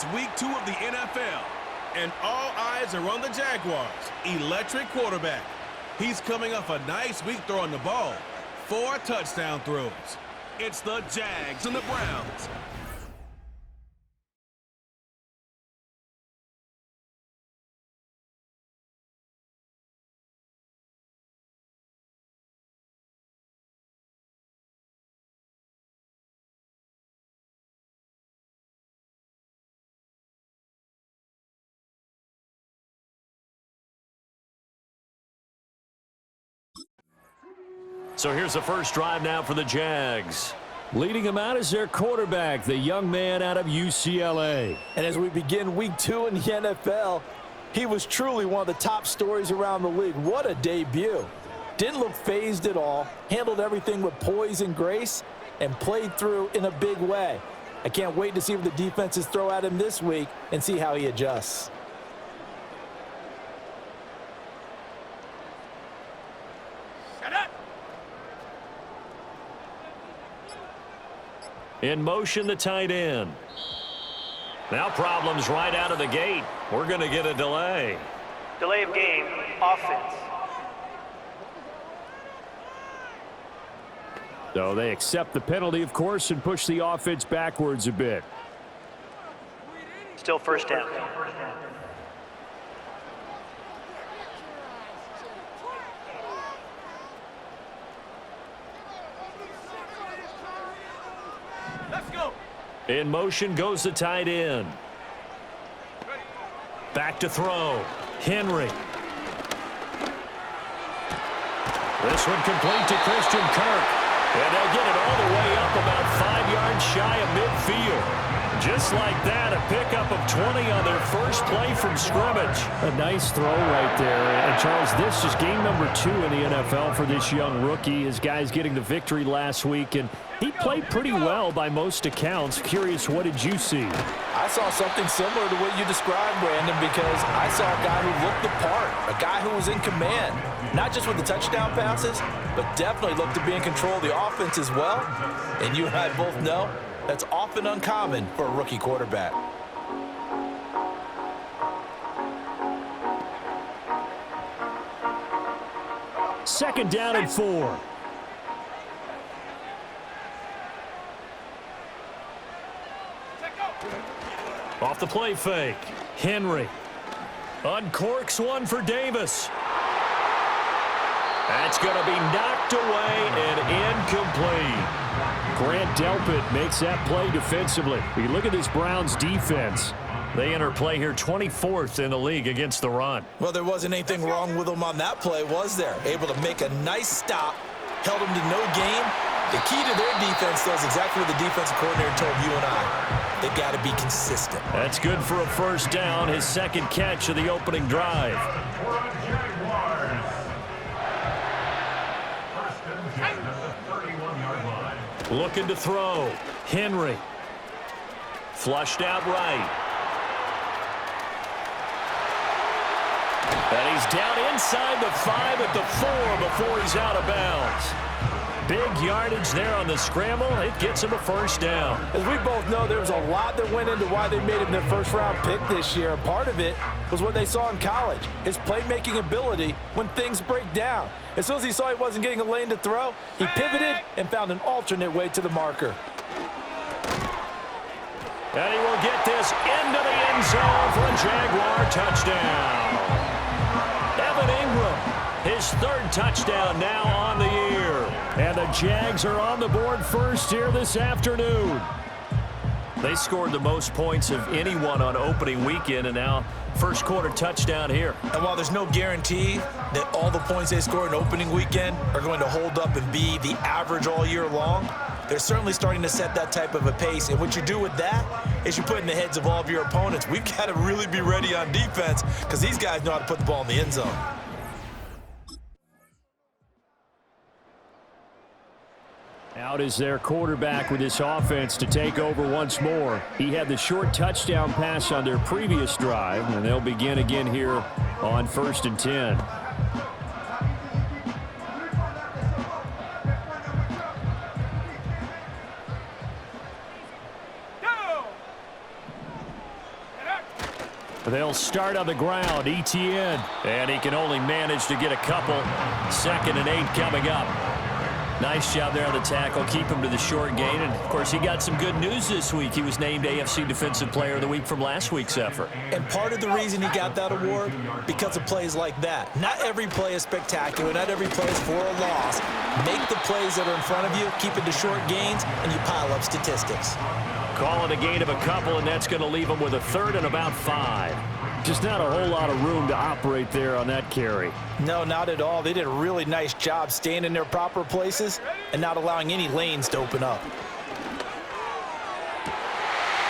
It's week 2 of the NFL, and all eyes are on the Jaguars' electric quarterback. He's coming off a nice week throwing the ball. 4 touchdown throws. It's the Jags and the Browns. So here's the first drive now for the Jags. Leading them out is their quarterback, the young man out of UCLA. And as we begin week 2 in the NFL, he was truly one of the top stories around the league. What a debut. Didn't look phased at all, handled everything with poise and grace, and played through in a big way. I can't wait to see what the defenses throw at him this week and see how he adjusts. In motion, the tight end. Now problems right out of the gate. We're going to get a delay. Delay of game, offense. So they accept the penalty, of course, and push the offense backwards a bit. Still first down. In motion goes the tight end. Back to throw. Henry. This one complete to Christian Kirk. And they'll get it all the way up about 5 yards shy of midfield. Just like that, a pickup of 20 on their first play from scrimmage. A nice throw right there. And, Charles, this is game number 2 in the NFL for this young rookie. His guys getting the victory last week, and he played pretty well by most accounts. Curious, what did you see? I saw something similar to what you described, Brandon, because I saw a guy who looked the part, a guy who was in command, not just with the touchdown passes, but definitely looked to be in control of the offense as well. And you and I both know that's often uncommon for a rookie quarterback. Second down and 4. Off the play fake. Henry uncorks one for Davis. That's going to be knocked away and incomplete. Grant Delpit makes that play defensively. You look at this Browns defense. They enter play here 24th in the league against the run. Well, there wasn't anything wrong with them on that play, was there? Able to make a nice stop, held them to no gain. The key to their defense, though, is exactly what the defensive coordinator told you and I. They've got to be consistent. That's good for a first down, his second catch of the opening drive. Looking to throw. Henry. Flushed out right. And he's down inside the 5 at the 4 before he's out of bounds. Big yardage there on the scramble. It gets him a first down. As we both know, there was a lot that went into why they made him their first-round pick this year. Part of it was what they saw in college, his playmaking ability when things break down. As soon as he saw he wasn't getting a lane to throw, he pivoted and found an alternate way to the marker. And he will get this into the end zone for a Jaguar touchdown. Evan Ingram, his 3rd touchdown now on the year. And the Jags are on the board first here this afternoon. They scored the most points of anyone on opening weekend, and now first quarter touchdown here. And while there's no guarantee that all the points they score in opening weekend are going to hold up and be the average all year long, they're certainly starting to set that type of a pace. And what you do with that is you put in the heads of all of your opponents, we've got to really be ready on defense because these guys know how to put the ball in the end zone. Out is their quarterback with this offense to take over once more. He had the short touchdown pass on their previous drive, and they'll begin again here on 1st and 10. They'll start on the ground. Etienne. And he can only manage to get a couple. 2nd and 8 coming up. Nice job there on the tackle. Keep him to the short gain. And, of course, he got some good news this week. He was named AFC Defensive Player of the Week from last week's effort. And part of the reason he got that award, because of plays like that. Not every play is spectacular. Not every play is for a loss. Make the plays that are in front of you, keep it to short gains, and you pile up statistics. Call it a gain of a couple, and that's going to leave him with a 3rd and about 5. Just not a whole lot of room to operate there on that carry. No, not at all. They did a really nice job staying in their proper places and not allowing any lanes to open up.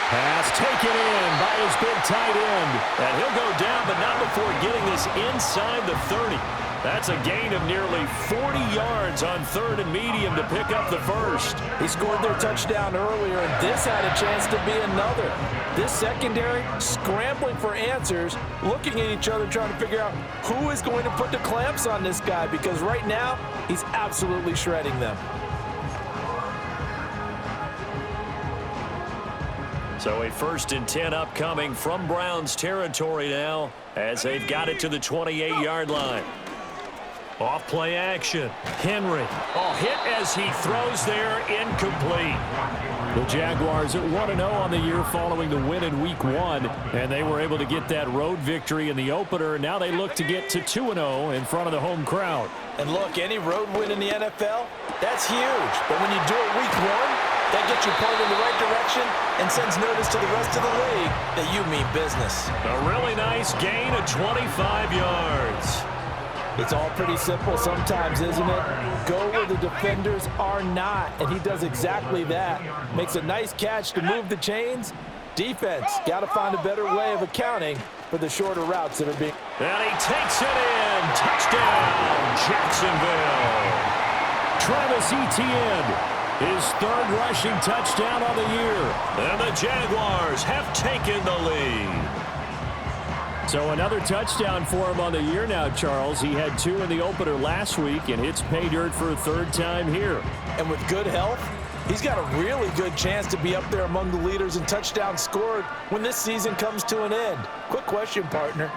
Pass taken in by his big tight end. And he'll go down, but not before getting this inside the 30. That's a gain of nearly 40 yards on 3rd and medium to pick up the 1st. He scored their touchdown earlier, and this had a chance to be another. This secondary scrambling for answers, looking at each other, trying to figure out who is going to put the clamps on this guy, because right now he's absolutely shredding them. So a 1st and 10 upcoming from Browns territory now as they've got it to the 28-yard line. Off play action. Henry. Oh, hit as he throws there, incomplete. The Jaguars at 1-0 on the year following the win in Week 1, and they were able to get that road victory in the opener. Now they look to get to 2-0 in front of the home crowd. And look, any road win in the NFL, that's huge. But when you do it Week 1, that gets you pointed in the right direction and sends notice to the rest of the league that you mean business. A really nice gain of 25 yards. It's all pretty simple sometimes, isn't it? Go where the defenders are not, and he does exactly that. Makes a nice catch to move the chains. Defense, got to find a better way of accounting for the shorter routes that are being... And he takes it in. Touchdown, Jacksonville. Travis Etienne, his 3rd rushing touchdown on the year. And the Jaguars have taken the lead. So another touchdown for him on the year now, Charles. He had 2 in the opener last week, and hits pay dirt for a 3rd time here. And with good health, he's got a really good chance to be up there among the leaders in touchdowns scored when this season comes to an end. Quick question, partner.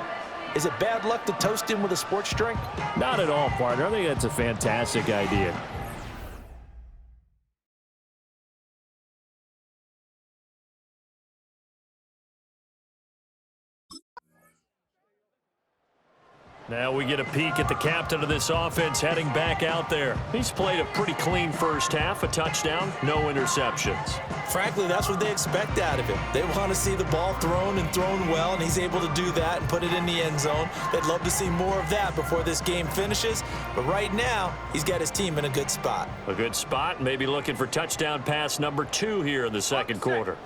Is it bad luck to toast him with a sports drink? Not at all, partner. I think that's a fantastic idea. Now we get a peek at the captain of this offense heading back out there. He's played a pretty clean first half, a touchdown, no interceptions. Frankly, that's what they expect out of him. They want to see the ball thrown and thrown well, and he's able to do that and put it in the end zone. They'd love to see more of that before this game finishes, but right now, he's got his team in a good spot. A good spot, maybe looking for touchdown pass number 2 here in the 2nd quarter.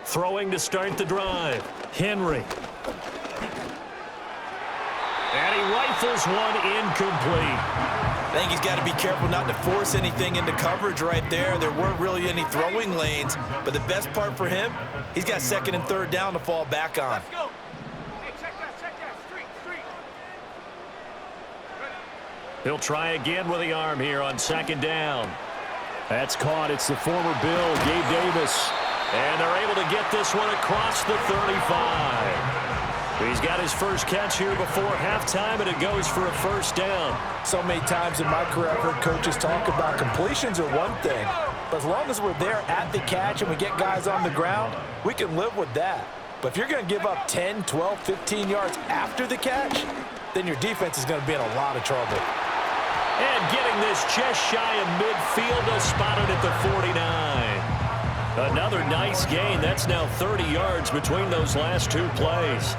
Throwing to start the drive. Henry. And he rifles one incomplete. I think he's got to be careful not to force anything into coverage right there. There weren't really any throwing lanes, but the best part for him, he's got 2nd and 3rd down to fall back on. Let's go. Hey, check that. Street. He'll try again with the arm here on 2nd down. That's caught. It's the former Bill, Gabe Davis. And they're able to get this one across the 35. He's got his first catch here before halftime, and it goes for a 1st down. So many times in my career, I've heard coaches talk about completions are one thing, but as long as we're there at the catch and we get guys on the ground, we can live with that. But if you're going to give up 10, 12, 15 yards after the catch, then your defense is going to be in a lot of trouble. And getting this just shy of midfield, spotted at the 49. Another nice gain. That's now 30 yards between those last 2 plays.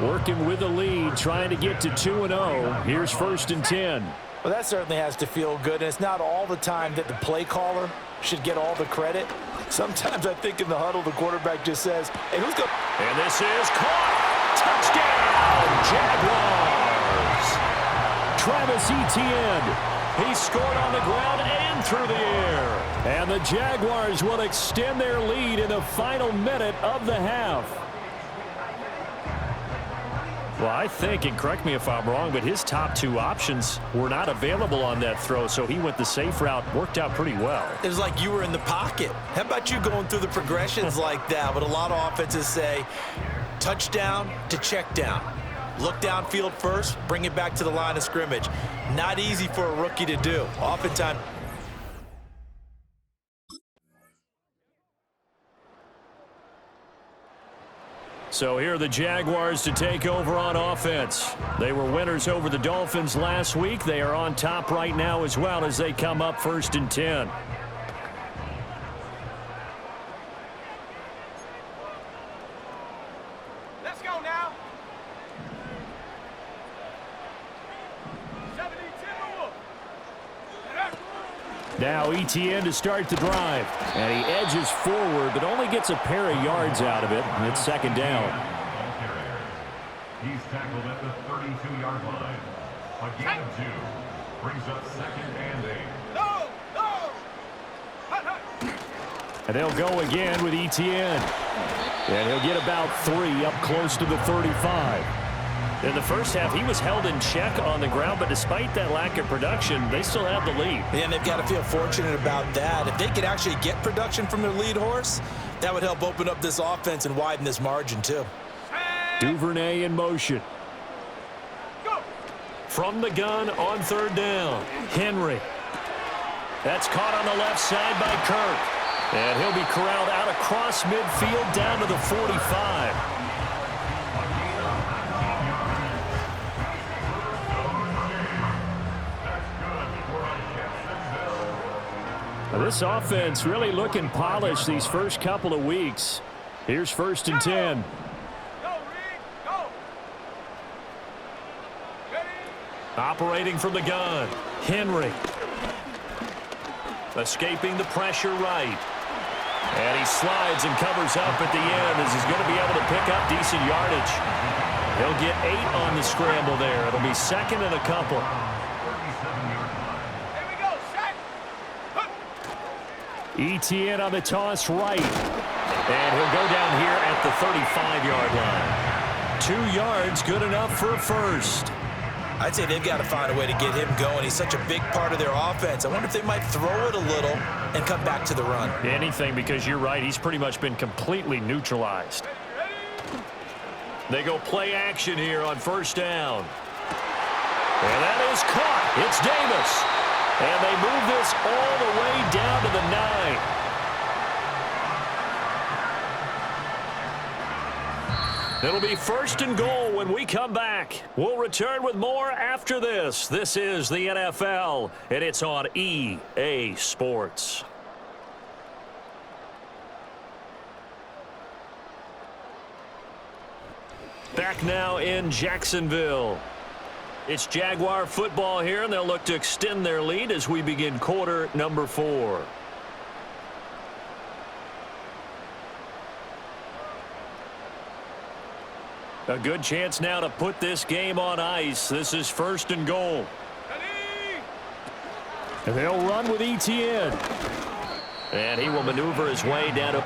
Working with the lead, trying to get to 2-0. Here's 1st and 10. Well, that certainly has to feel good, and it's not all the time that the play caller should get all the credit. Sometimes I think in the huddle, the quarterback just says, hey, who's going? And this is caught. Touchdown, Jaguars. Travis Etienne. He scored on the ground and through the air. And the Jaguars will extend their lead in the final minute of the half. Well, I think, and correct me if I'm wrong, but his top two options were not available on that throw, so he went the safe route. Worked out pretty well. It was like you were in the pocket. How about you going through the progressions like that? But a lot of offenses say touchdown to check down. Look downfield first, bring it back to the line of scrimmage. Not easy for a rookie to do. Oftentimes. So here are the Jaguars to take over on offense. They were winners over the Dolphins last week. They are on top right now as well as they come up 1st and 10. Let's go now. 70 Timberwolves. Now ETN to start the drive. And he edges forward, but only gets a pair of yards out of it. And it's 2nd down. He's tackled at the 32-yard line. A gain of 2. Brings up 2nd and 8. No, no. Hut, hut. And they'll go again with ETN. And he'll get about 3 up close to the 35. In the first half, he was held in check on the ground, but despite that lack of production, they still have the lead. And they've got to feel fortunate about that. If they could actually get production from their lead horse, that would help open up this offense and widen this margin too. Duvernay in motion. Go. From the gun on 3rd down. Henry. That's caught on the left side by Kirk. And he'll be corralled out across midfield down to the 45. This offense really looking polished these first couple of weeks. Here's 1st and 10. Go, Reed. Go. Ready. Operating from the gun. Henry. Escaping the pressure right. And he slides and covers up at the end as he's going to be able to pick up decent yardage. He'll get 8 on the scramble there. It'll be 2nd and a couple. Here we go. Set. Hut. ETN on the toss right. And he'll go down here at the 35-yard line. 2 yards, good enough for a first. I'd say they've got to find a way to get him going. He's such a big part of their offense. I wonder if they might throw it a little and come back to the run. Anything, because you're right. He's pretty much been completely neutralized. They go play action here on 1st down. And that is caught. It's Davis. And they move this all the way down to the 9. It'll be 1st and goal when we come back. We'll return with more after this. This is the NFL, and it's on EA Sports. Back now in Jacksonville. It's Jaguar football here, and they'll look to extend their lead as we begin quarter number 4. A good chance now to put this game on ice. This is 1st and goal. Ready. And they'll run with ETN. And he will maneuver his way down to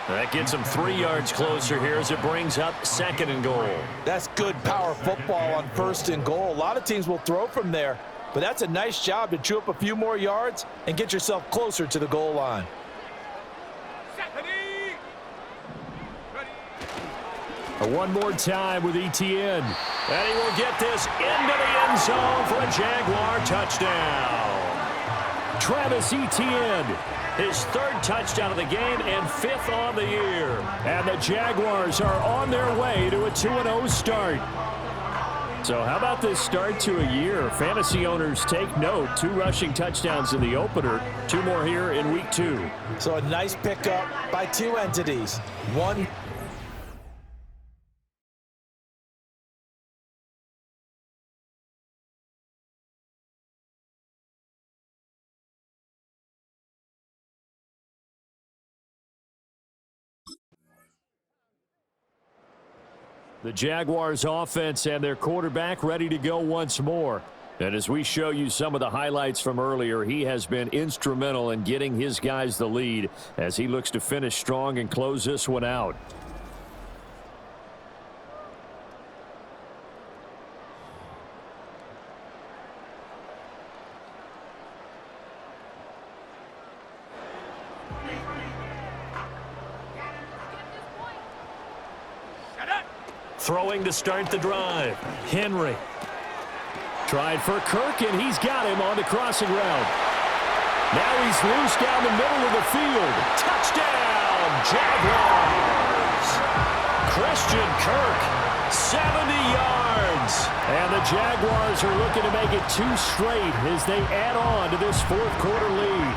That gets him 3 yards closer here as it brings up 2nd and goal. That's good power football on 1st and goal. A lot of teams will throw from there, but that's a nice job to chew up a few more yards and get yourself closer to the goal line. Ready. One more time with Etienne. And he will get this into the end zone for a Jaguar touchdown. Travis Etienne, his 3rd touchdown of the game and 5th on the year. And the Jaguars are on their way to a 2-0 start. So how about this start to a year? Fantasy owners take note. 2 rushing touchdowns in the opener. 2 more here in week 2. So a nice pickup by 2 entities. One. The Jaguars offense and their quarterback ready to go once more. And as we show you some of the highlights from earlier, he has been instrumental in getting his guys the lead as he looks to finish strong and close this one out. Throwing to start the drive. Henry. Tried for Kirk, and he's got him on the crossing route. Now he's loose down the middle of the field. Touchdown, Jaguars! Christian Kirk, 70 yards. And the Jaguars are looking to make it 2 straight as they add on to this 4th quarter lead.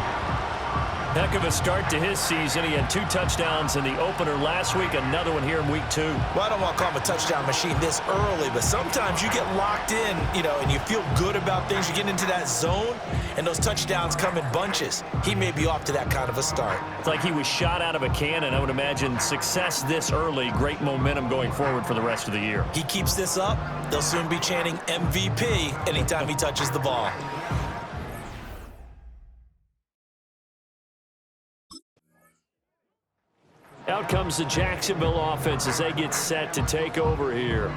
Heck of a start to his season. He had 2 touchdowns in the opener last week, another one here in week 2. Well, I don't want to call him a touchdown machine this early, but sometimes you get locked in, and you feel good about things. You get into that zone, and those touchdowns come in bunches. He may be off to that kind of a start. It's like he was shot out of a cannon. I would imagine success this early, great momentum going forward for the rest of the year. He keeps this up, they'll soon be chanting MVP anytime he touches the ball. Out comes the Jacksonville offense as they get set to take over here.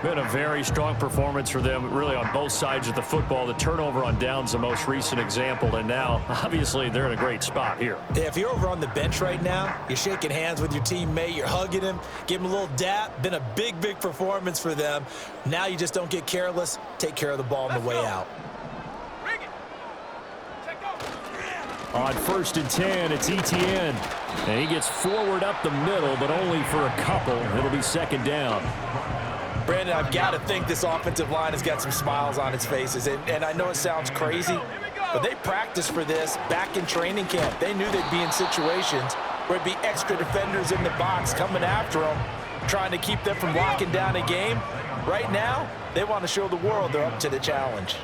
Been a very strong performance for them, really on both sides of the football. The turnover on downs, the most recent example, and now, obviously, they're in a great spot here. Yeah, if you're over on the bench right now, you're shaking hands with your teammate, you're hugging him, give him a little dap. Been a big, big performance for them. Now you just don't get careless. Take care of the ball on the way out. On 1st and 10, it's Etienne. And he gets forward up the middle, but only for a couple. It'll be 2nd down. Brandon, I've got to think this offensive line has got some smiles on its faces. And I know it sounds crazy, but they practiced for this back in training camp. They knew they'd be in situations where it'd be extra defenders in the box coming after them, trying to keep them from locking down a game. Right now, they want to show the world they're up to the challenge.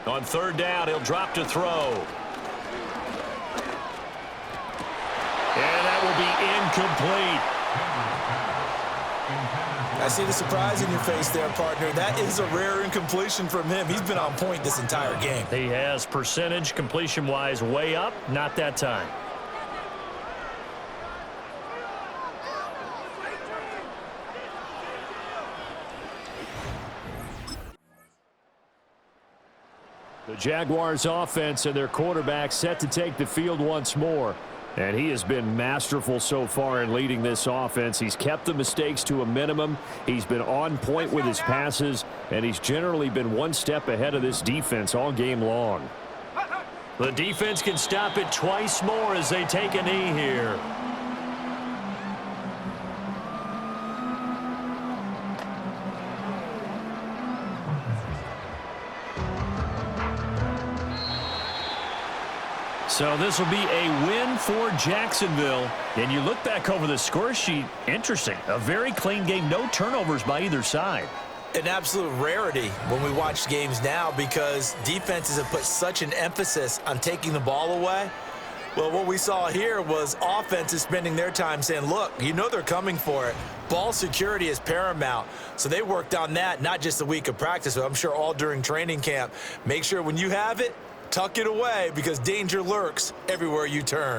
On 3rd down, he'll drop to throw. And that will be incomplete. I see the surprise in your face there, partner. That is a rare incompletion from him. He's been on point this entire game. He has percentage, completion-wise, way up. Not that time. The Jaguars offense and their quarterback set to take the field once more. And he has been masterful so far in leading this offense. He's kept the mistakes to a minimum. He's been on point with his passes, and he's generally been one step ahead of this defense all game long. The defense can stop it twice more as they take a knee here. So this will be a win for Jacksonville. And you look back over the score sheet, interesting. A very clean game, no turnovers by either side. An absolute rarity when we watch games now because defenses have put such an emphasis on taking the ball away. Well, what we saw here was offenses spending their time saying, look, you know they're coming for it. Ball security is paramount. So they worked on that, not just a week of practice, but I'm sure all during training camp. Make sure when you have it, Tuck it away because danger lurks everywhere you turn.